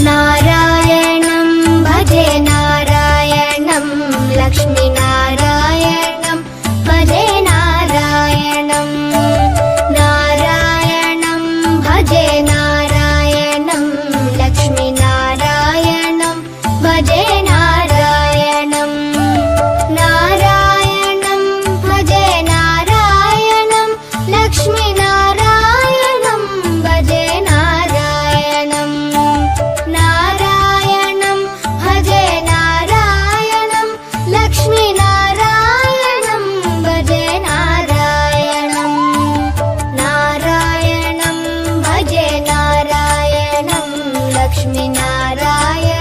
नारायणं भजे नारायणं लक्ष्मीनारायणं भजे नारायणं नारायणं भजे नारायणं लक्ष्मीनारायणं भजे नारायणं नारायणं भजे नारायणं लक्ष्मीनारायणं भजे नारायणं नारायणं भजे नारायणं लक्ष्मीनारायणं भजे नारायणं नारायणं भजे नारायणं लक्ष्मीनारायणं